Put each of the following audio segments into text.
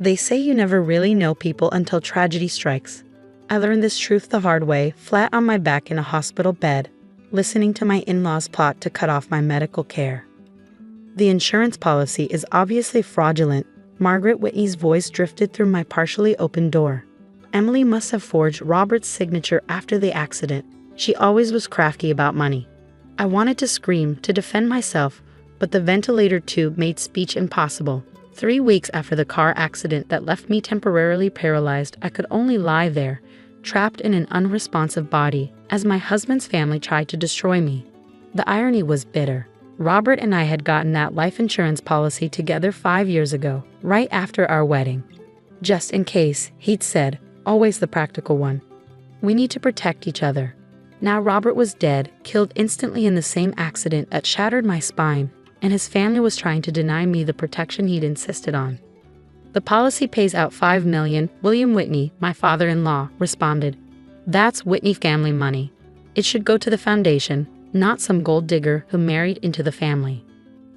They say you never really know people until tragedy strikes. I learned this truth the hard way, flat on my back in a hospital bed, listening to my in-laws plot to cut off my medical care. The insurance policy is obviously fraudulent. Margaret Whitney's voice drifted through my partially open door. Emily must have forged Robert's signature after the accident. She always was crafty about money. I wanted to scream, to defend myself, but the ventilator tube made speech impossible. 3 weeks after the car accident that left me temporarily paralyzed, I could only lie there, trapped in an unresponsive body, as my husband's family tried to destroy me. The irony was bitter. Robert and I had gotten that life insurance policy together 5 years ago, right after our wedding. Just in case, he'd said, always the practical one. We need to protect each other. Now Robert was dead, killed instantly in the same accident that shattered my spine, and his family was trying to deny me the protection he'd insisted on. The policy pays out $5 million, William Whitney, my father-in-law, responded. That's Whitney family money. It should go to the foundation, not some gold digger who married into the family.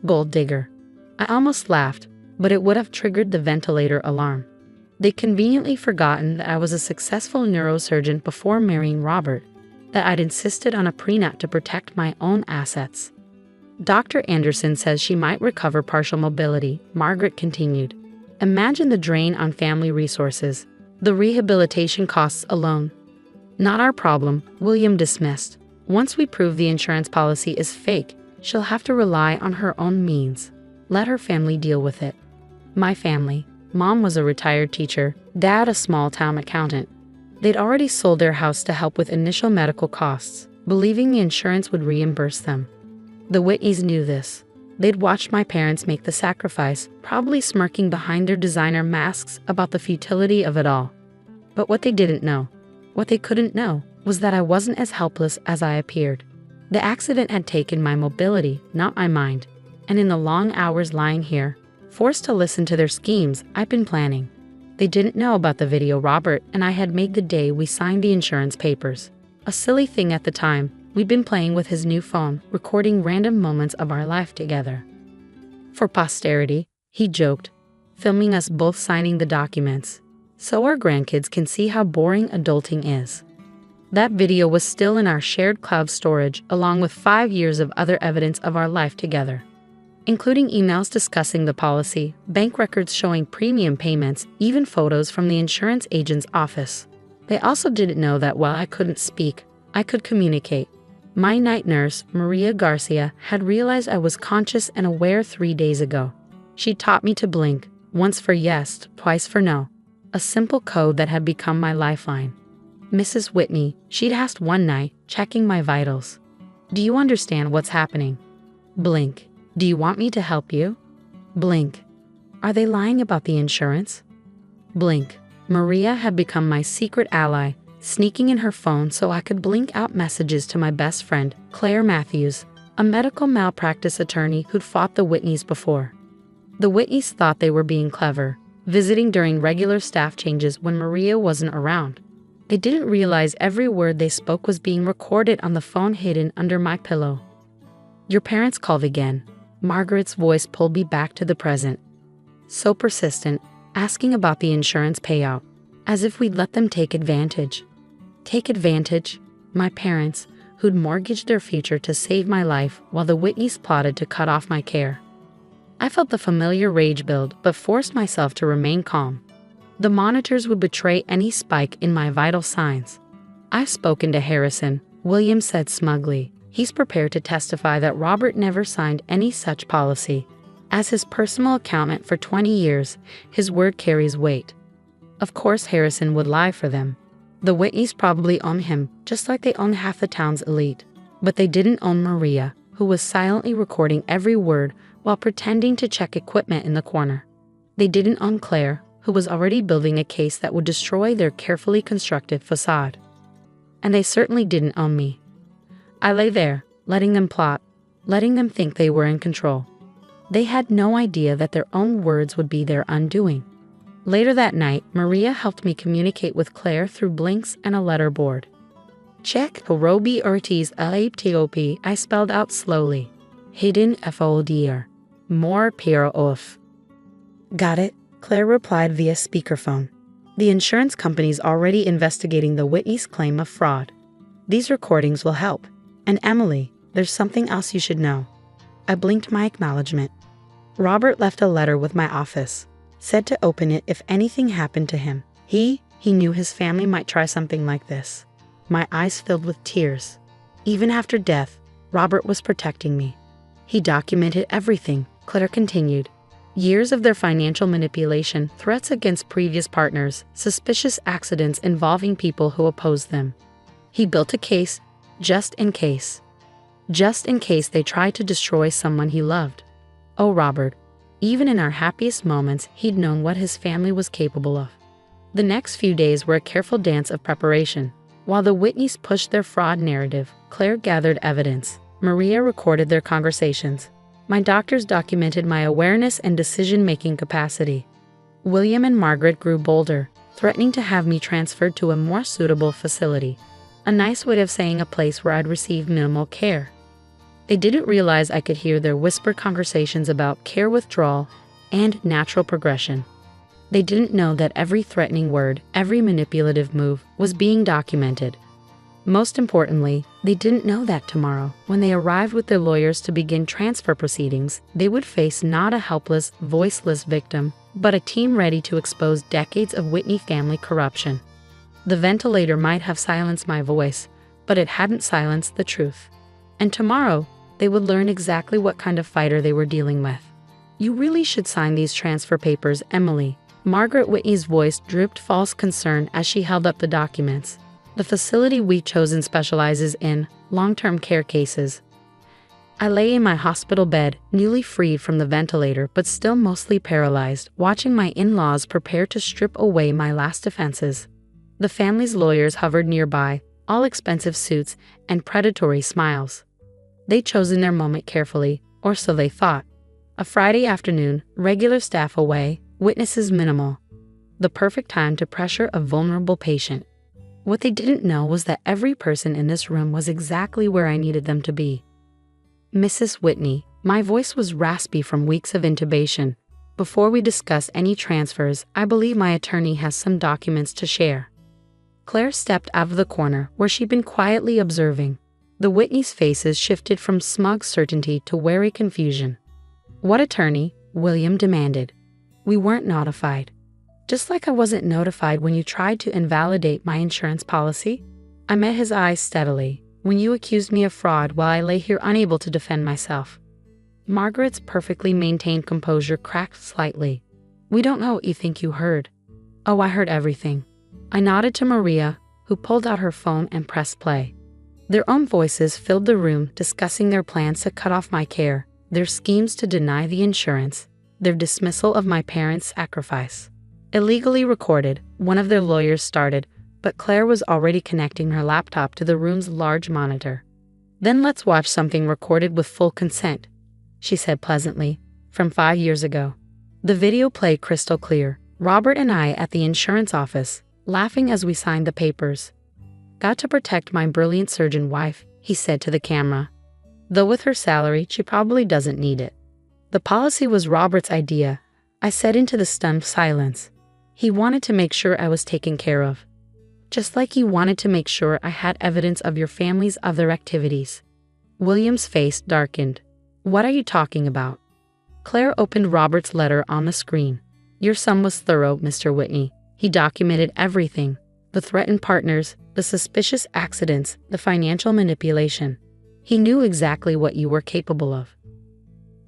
Gold digger. I almost laughed, but it would have triggered the ventilator alarm. They'd conveniently forgotten that I was a successful neurosurgeon before marrying Robert, that I'd insisted on a prenup to protect my own assets. Dr. Anderson says she might recover partial mobility, Margaret continued. Imagine the drain on family resources, the rehabilitation costs alone. Not our problem, William dismissed. Once we prove the insurance policy is fake, she'll have to rely on her own means. Let her family deal with it. My family. Mom was a retired teacher, Dad a small-town accountant. They'd already sold their house to help with initial medical costs, believing the insurance would reimburse them. The Whitneys knew this. They'd watched my parents make the sacrifice, probably smirking behind their designer masks about the futility of it all. But what they didn't know, what they couldn't know, was that I wasn't as helpless as I appeared. The accident had taken my mobility, not my mind, and in the long hours lying here, forced to listen to their schemes, I'd been planning. They didn't know about the video Robert and I had made the day we signed the insurance papers. A silly thing at the time, we'd been playing with his new phone, recording random moments of our life together. For posterity, he joked, filming us both signing the documents, so our grandkids can see how boring adulting is. That video was still in our shared cloud storage, along with 5 years of other evidence of our life together, including emails discussing the policy, bank records showing premium payments, even photos from the insurance agent's office. They also didn't know that while I couldn't speak, I could communicate. My night nurse, Maria Garcia, had realized I was conscious and aware 3 days ago. She taught me to blink, once for yes, twice for no, a simple code that had become my lifeline. Mrs. Whitney, she'd asked one night, checking my vitals. Do you understand what's happening? Blink. Do you want me to help you? Blink. Are they lying about the insurance? Blink. Maria had become my secret ally, sneaking in her phone so I could blink out messages to my best friend, Claire Matthews, a medical malpractice attorney who'd fought the Whitneys before. The Whitneys thought they were being clever, visiting during regular staff changes when Maria wasn't around. They didn't realize every word they spoke was being recorded on the phone hidden under my pillow. Your parents called again. Margaret's voice pulled me back to the present. So persistent, asking about the insurance payout, as if we'd let them take advantage. Take advantage? My parents, who'd mortgaged their future to save my life while the Whitneys plotted to cut off my care. I felt the familiar rage build, but forced myself to remain calm. The monitors would betray any spike in my vital signs. I've spoken to Harrison, William said smugly. He's prepared to testify that Robert never signed any such policy. As his personal accountant for 20 years, his word carries weight. Of course Harrison would lie for them. The Whitneys probably own him, just like they own half the town's elite. But they didn't own Maria, who was silently recording every word while pretending to check equipment in the corner. They didn't own Claire, who was already building a case that would destroy their carefully constructed facade. And they certainly didn't own me. I lay there, letting them plot, letting them think they were in control. They had no idea that their own words would be their undoing. Later that night, Maria helped me communicate with Claire through blinks and a letterboard. Check Roby Ortiz LAPTOP, I spelled out slowly. Hidden FOLDR. More pair off. Got it, Claire replied via speakerphone. The insurance company's already investigating the Whitney's claim of fraud. These recordings will help. And Emily, there's something else you should know. I blinked my acknowledgement. Robert left a letter with my office. Said to open it if anything happened to him. He knew his family might try something like this. My eyes filled with tears. Even after death, Robert was protecting me. He documented everything, Claire continued. Years of their financial manipulation, threats against previous partners, suspicious accidents involving people who opposed them. He built a case, just in case. Just in case they tried to destroy someone he loved. Oh, Robert. Even in our happiest moments, he'd known what his family was capable of. The next few days were a careful dance of preparation. While the Whitneys pushed their fraud narrative, Claire gathered evidence. Maria recorded their conversations. My doctors documented my awareness and decision-making capacity. William and Margaret grew bolder, threatening to have me transferred to a more suitable facility. A nice way of saying a place where I'd receive minimal care. They didn't realize I could hear their whispered conversations about care withdrawal and natural progression. They didn't know that every threatening word, every manipulative move was being documented. Most importantly, they didn't know that tomorrow, when they arrived with their lawyers to begin transfer proceedings, they would face not a helpless, voiceless victim, but a team ready to expose decades of Whitney family corruption. The ventilator might have silenced my voice, but it hadn't silenced the truth. And tomorrow, they would learn exactly what kind of fighter they were dealing with. You really should sign these transfer papers, Emily. Margaret Whitney's voice dripped false concern as she held up the documents. The facility we've chosen specializes in long-term care cases. I lay in my hospital bed, newly freed from the ventilator but still mostly paralyzed, watching my in-laws prepare to strip away my last defenses. The family's lawyers hovered nearby, all expensive suits and predatory smiles. They'd chosen their moment carefully, or so they thought. A Friday afternoon, regular staff away, witnesses minimal. The perfect time to pressure a vulnerable patient. What they didn't know was that every person in this room was exactly where I needed them to be. Mrs. Whitney, my voice was raspy from weeks of intubation. Before we discuss any transfers, I believe my attorney has some documents to share. Claire stepped out of the corner where she'd been quietly observing. The Whitneys' faces shifted from smug certainty to wary confusion. What attorney? William demanded. We weren't notified. Just like I wasn't notified when you tried to invalidate my insurance policy? I met his eyes steadily, when you accused me of fraud while I lay here unable to defend myself. Margaret's perfectly maintained composure cracked slightly. We don't know what you think you heard. Oh, I heard everything. I nodded to Maria, who pulled out her phone and pressed play. Their own voices filled the room, discussing their plans to cut off my care, their schemes to deny the insurance, their dismissal of my parents' sacrifice. Illegally recorded, one of their lawyers started, but Claire was already connecting her laptop to the room's large monitor. Then let's watch something recorded with full consent, she said pleasantly, from 5 years ago. The video played crystal clear, Robert and I at the insurance office, laughing as we signed the papers. Got to protect my brilliant surgeon wife, he said to the camera. Though with her salary, she probably doesn't need it. The policy was Robert's idea, I said into the stunned silence. He wanted to make sure I was taken care of. Just like he wanted to make sure I had evidence of your family's other activities. William's face darkened. What are you talking about? Claire opened Robert's letter on the screen. Your son was thorough, Mr. Whitney. He documented everything. The threatened partners, the suspicious accidents, the financial manipulation. He knew exactly what you were capable of.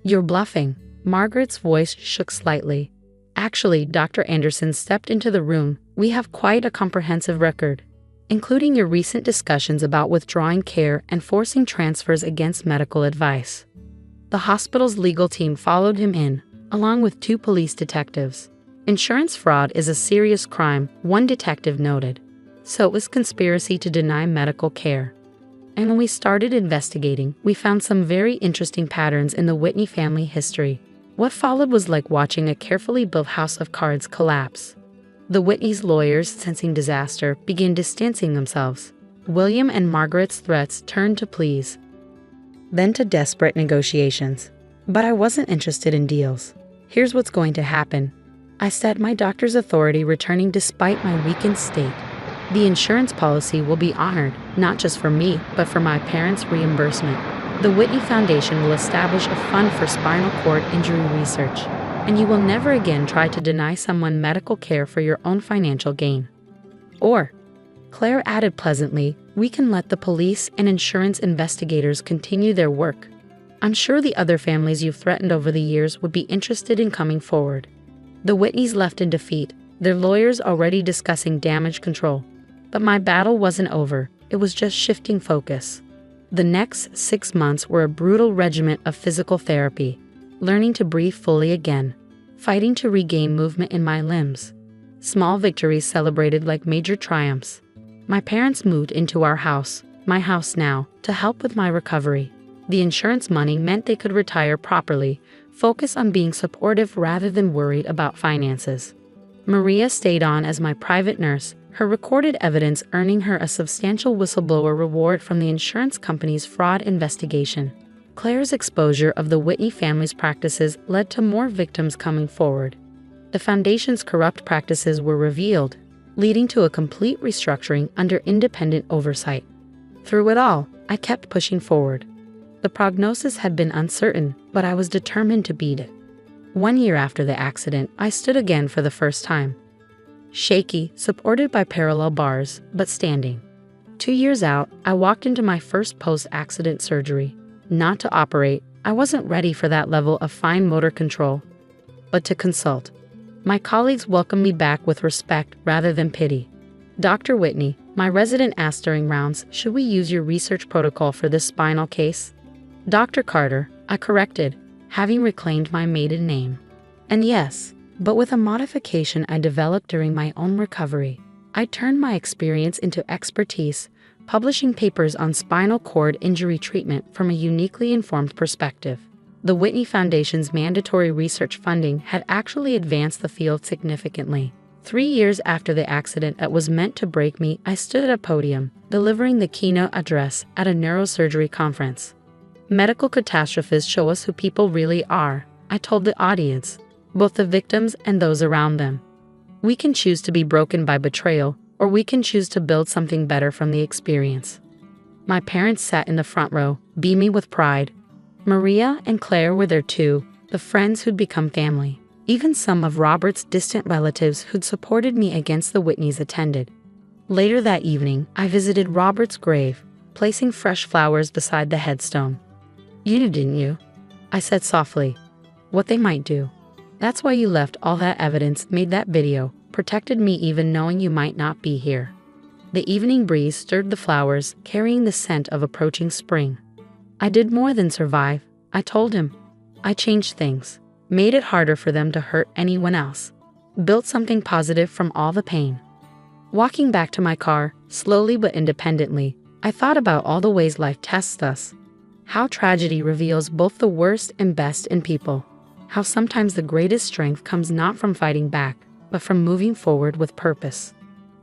You're bluffing. Margaret's voice shook slightly. Actually, Dr. Anderson stepped into the room. We have quite a comprehensive record, including your recent discussions about withdrawing care and forcing transfers against medical advice. The hospital's legal team followed him in, along with 2 police detectives. Insurance fraud is a serious crime, one detective noted. So it was conspiracy to deny medical care. And when we started investigating, we found some very interesting patterns in the Whitney family history. What followed was like watching a carefully built house of cards collapse. The Whitneys' lawyers, sensing disaster, began distancing themselves. William and Margaret's threats turned to pleas, then to desperate negotiations. But I wasn't interested in deals. Here's what's going to happen. I said, my doctor's authority returning despite my weakened state. The insurance policy will be honored, not just for me, but for my parents' reimbursement. The Whitney Foundation will establish a fund for spinal cord injury research, and you will never again try to deny someone medical care for your own financial gain. Or, Claire added pleasantly, we can let the police and insurance investigators continue their work. I'm sure the other families you've threatened over the years would be interested in coming forward. The Whitneys left in defeat, their lawyers already discussing damage control. But my battle wasn't over, it was just shifting focus. The next 6 months were a brutal regimen of physical therapy, learning to breathe fully again, fighting to regain movement in my limbs. Small victories celebrated like major triumphs. My parents moved into our house, my house now, to help with my recovery. The insurance money meant they could retire properly, focus on being supportive rather than worried about finances. Maria stayed on as my private nurse, her recorded evidence earning her a substantial whistleblower reward from the insurance company's fraud investigation. Claire's exposure of the Whitney family's practices led to more victims coming forward. The foundation's corrupt practices were revealed, leading to a complete restructuring under independent oversight. Through it all, I kept pushing forward. The prognosis had been uncertain, but I was determined to beat it. 1 year after the accident, I stood again for the first time. Shaky, supported by parallel bars, but standing. 2 years out, I walked into my first post-accident surgery. Not to operate, I wasn't ready for that level of fine motor control, but to consult. My colleagues welcomed me back with respect rather than pity. Dr. Whitney, my resident asked during rounds, should we use your research protocol for this spinal case? Dr. Carter, I corrected, having reclaimed my maiden name. And yes, but with a modification I developed during my own recovery. I turned my experience into expertise, publishing papers on spinal cord injury treatment from a uniquely informed perspective. The Whitney Foundation's mandatory research funding had actually advanced the field significantly. 3 years after the accident that was meant to break me, I stood at a podium, delivering the keynote address at a neurosurgery conference. Medical catastrophes show us who people really are, I told the audience, both the victims and those around them. We can choose to be broken by betrayal, or we can choose to build something better from the experience. My parents sat in the front row, beaming with pride. Maria and Claire were there too, the friends who'd become family. Even some of Robert's distant relatives who'd supported me against the Whitneys attended. Later that evening, I visited Robert's grave, placing fresh flowers beside the headstone. You knew, didn't you? I said softly. What they might do. That's why you left all that evidence, made that video, protected me even knowing you might not be here. The evening breeze stirred the flowers, carrying the scent of approaching spring. I did more than survive, I told him. I changed things, made it harder for them to hurt anyone else, built something positive from all the pain. Walking back to my car, slowly but independently, I thought about all the ways life tests us. How tragedy reveals both the worst and best in people. How sometimes the greatest strength comes not from fighting back, but from moving forward with purpose.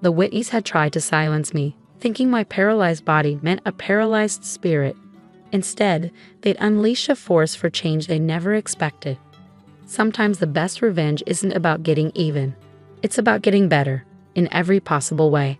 The Whitneys had tried to silence me, thinking my paralyzed body meant a paralyzed spirit. Instead, they'd unleash a force for change they never expected. Sometimes the best revenge isn't about getting even. It's about getting better, in every possible way.